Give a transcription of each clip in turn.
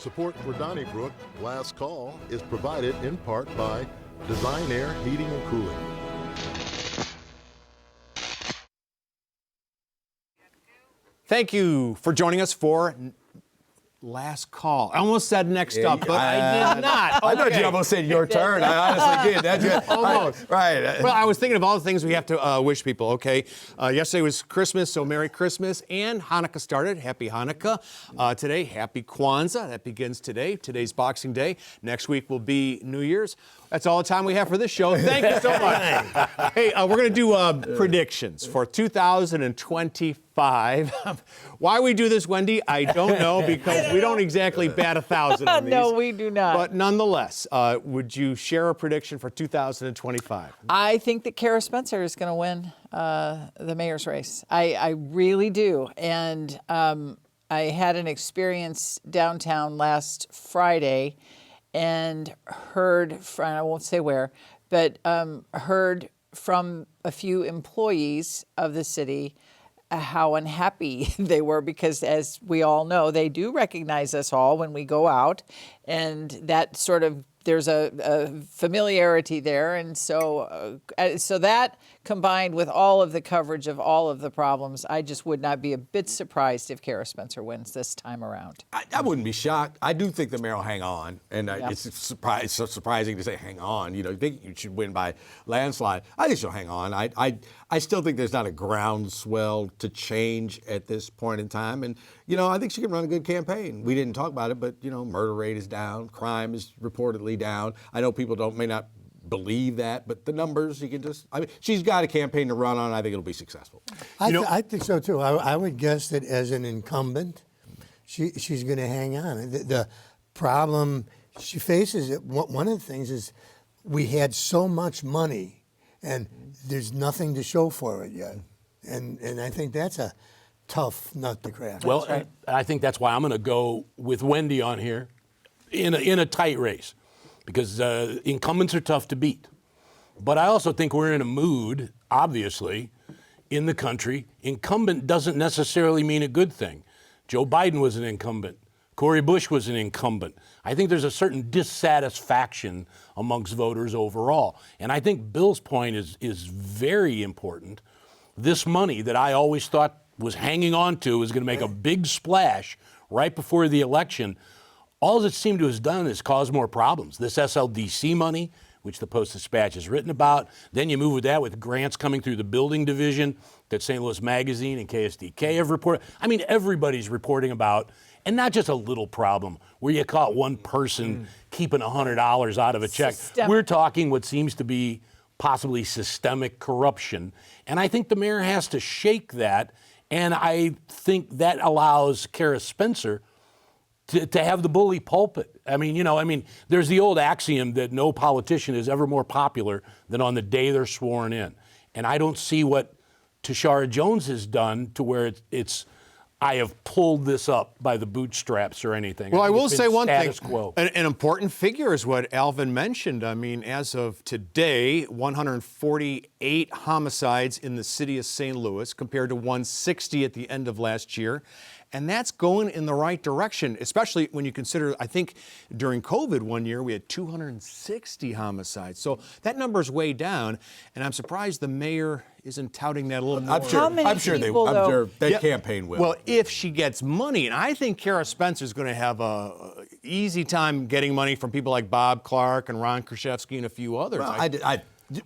Support for Donnybrook Last Call is provided in part by Design Air Heating and Cooling. Thank you for joining us for Last Call. I almost said next up, but I did not. I thought you almost said your turn. I honestly did. That's good. Almost. Right. Well, I was thinking of all the things we have to wish people, okay? Yesterday was Christmas, so Merry Christmas. And Hanukkah started. Happy Hanukkah. Today, Happy Kwanzaa. That begins today. Today's Boxing Day. Next week will be New Year's. That's all the time we have for this show. Thank you so much. Hey, we're going to do predictions for 2025. Why we do this, Wendy, I don't know, because we don't exactly bat 1,000 on these. No, we do not. But nonetheless, would you share a prediction for 2025? I think that Kara Spencer is going to win the mayor's race. I really do. And I had an experience downtown last Friday and heard from, I won't say where, but heard from a few employees of the city how unhappy they were because, as we all know, they do recognize us all when we go out, and that sort of, there's a familiarity there, and so that combined with all of the coverage of all of the problems, I just would not be a bit surprised if Kara Spencer wins this time around. I wouldn't be shocked. I do think the mayor will hang on, and it's so surprising to say hang on. You know, you think you should win by landslide. I think she'll hang on. I still think there's not a groundswell to change at this point in time, and I think she can run a good campaign. We didn't talk about it, but murder rate is down, crime is reportedly down. I know people may not believe that, but the numbers, she's got a campaign to run on. I think it'll be successful. I think so too. I would guess that as an incumbent, she's going to hang on. The problem she faces, one of the things is we had so much money and there's nothing to show for it yet. And I think that's a tough nut to crack. Well, right. I think that's why I'm going to go with Wendy on here in a tight race, because incumbents are tough to beat. But I also think we're in a mood, obviously, in the country. Incumbent doesn't necessarily mean a good thing. Joe Biden was an incumbent. Cori Bush was an incumbent. I think there's a certain dissatisfaction amongst voters overall. And I think Bill's point is very important. This money that I always thought was hanging on to was going to make a big splash right before the election. All it seemed to have done is cause more problems. This SLDC money, which the Post-Dispatch has written about, then you move with that with grants coming through the building division that St. Louis Magazine and KSDK have reported. I mean, everybody's reporting about, and not just a little problem where you caught one person keeping $100 out of a check. We're talking what seems to be possibly systemic corruption. And I think the mayor has to shake that. And I think that allows Kara Spencer to have the bully pulpit. I mean, there's the old axiom that no politician is ever more popular than on the day they're sworn in. And I don't see what Tashara Jones has done to where it's I have pulled this up by the bootstraps or anything. Well, I will say one thing. Quo. An important figure is what Alvin mentioned. I mean, as of today, 148 homicides in the city of St. Louis compared to 160 at the end of last year. And that's going in the right direction, especially when you consider, I think during COVID one year, we had 260 homicides. So that number's way down. And I'm surprised the mayor isn't touting that a little more. I'm sure that campaign will. Well, if she gets money, and I think Kara Spencer's going to have a easy time getting money from people like Bob Clark and Ron Kraszewski and a few others. Well,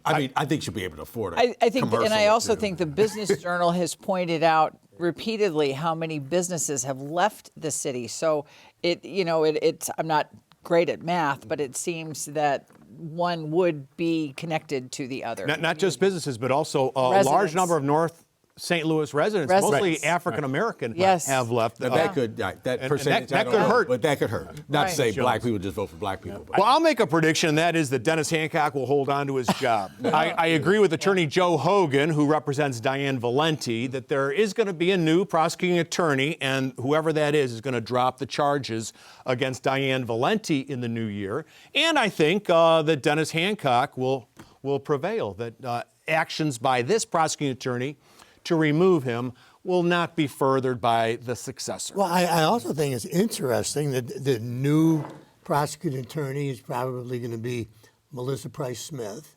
I think she'll be able to afford it. I think, and I also think the Business Journal has pointed out repeatedly how many businesses have left the city. So I'm not great at math, but it seems that one would be connected to the other. Not just businesses, but also a large number of North St. Louis residents, mostly African American, have left. That could percentage that could hurt. But that could hurt. Not to say black people just vote for black people. Well, I'll make a prediction, and that is that Dennis Hancock will hold on to his job. I agree with Attorney Joe Hogan, who represents Diane Valenti, that there is going to be a new prosecuting attorney, and whoever that is going to drop the charges against Diane Valenti in the new year. And I think that Dennis Hancock will prevail, that actions by this prosecuting attorney to remove him will not be furthered by the successor. Well, I also think it's interesting that the new prosecuting attorney is probably going to be Melissa Price Smith,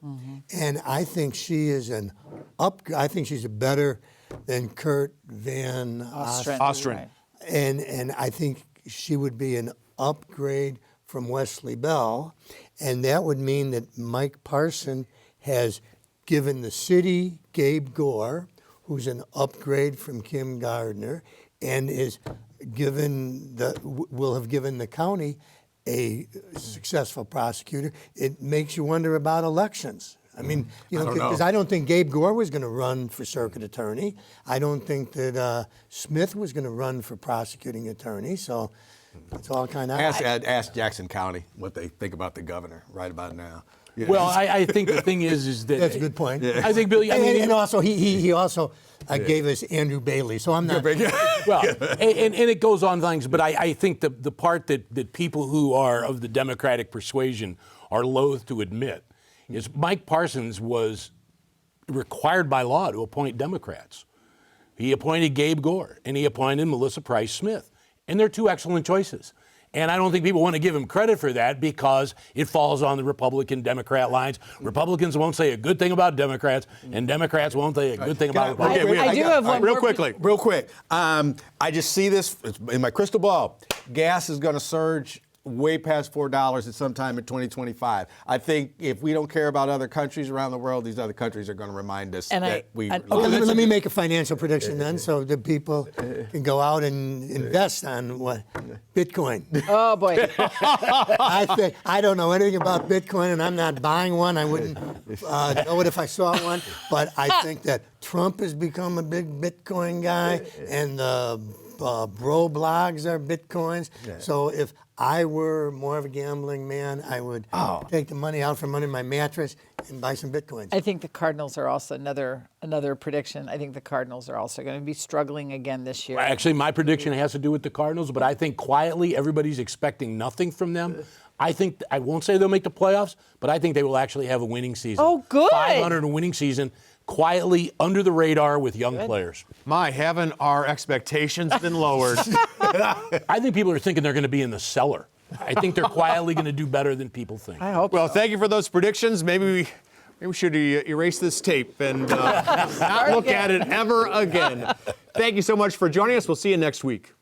and I think she is I think she's better than Kurt Van Ostrin. Right. and I think she would be an upgrade from Wesley Bell, and that would mean that Mike Parson has given the city Gabe Gore, who's an upgrade from Kim Gardner, and will have given the county a successful prosecutor. It makes you wonder about elections. I mean, because I don't think Gabe Gore was going to run for circuit attorney. I don't think that Smith was going to run for prosecuting attorney. So it's all kind of. Ask Jackson County what they think about the governor right about now. You know, Well, I think the thing is that That's a good point. I think Billy. I mean, and also he also gave us Andrew Bailey. So I'm not. well, and it goes on things, but I think the part that people who are of the Democratic persuasion are loath to admit is Mike Parsons was required by law to appoint Democrats. He appointed Gabe Gore and he appointed Melissa Price Smith, and they're two excellent choices. And I don't think people want to give him credit for that because it falls on the Republican-Democrat lines. Republicans won't say a good thing about Democrats, and Democrats won't say a good thing about Republicans. I do have one real more- quickly. Real quick, I just see this in my crystal ball. Gas is going to surge way past $4 at some time in 2025. I think if we don't care about other countries around the world, these other countries are going to remind us that we. Okay, let me make a financial prediction then, so the people can go out and invest on what Bitcoin. Oh boy. I don't know anything about Bitcoin, and I'm not buying one. I wouldn't know it if I saw one. But I think that Trump has become a big Bitcoin guy, and the bro blogs are Bitcoins. So if I were more of a gambling man, I would take the money out from under my mattress and buy some Bitcoins. I think the Cardinals are also another prediction. I think the Cardinals are also going to be struggling again this year. Actually, my prediction has to do with the Cardinals, but I think quietly everybody's expecting nothing from them. I won't say they'll make the playoffs, but I think they will actually have a winning season. Oh, good. 500 winning season, quietly under the radar with young players. My, haven't our expectations been lowered? I think people are thinking they're going to be in the cellar. I think they're quietly going to do better than people think. I hope Well, so. thank you for those predictions. Maybe we should erase this tape and not look at it ever again. Thank you so much for joining us. We'll see you next week.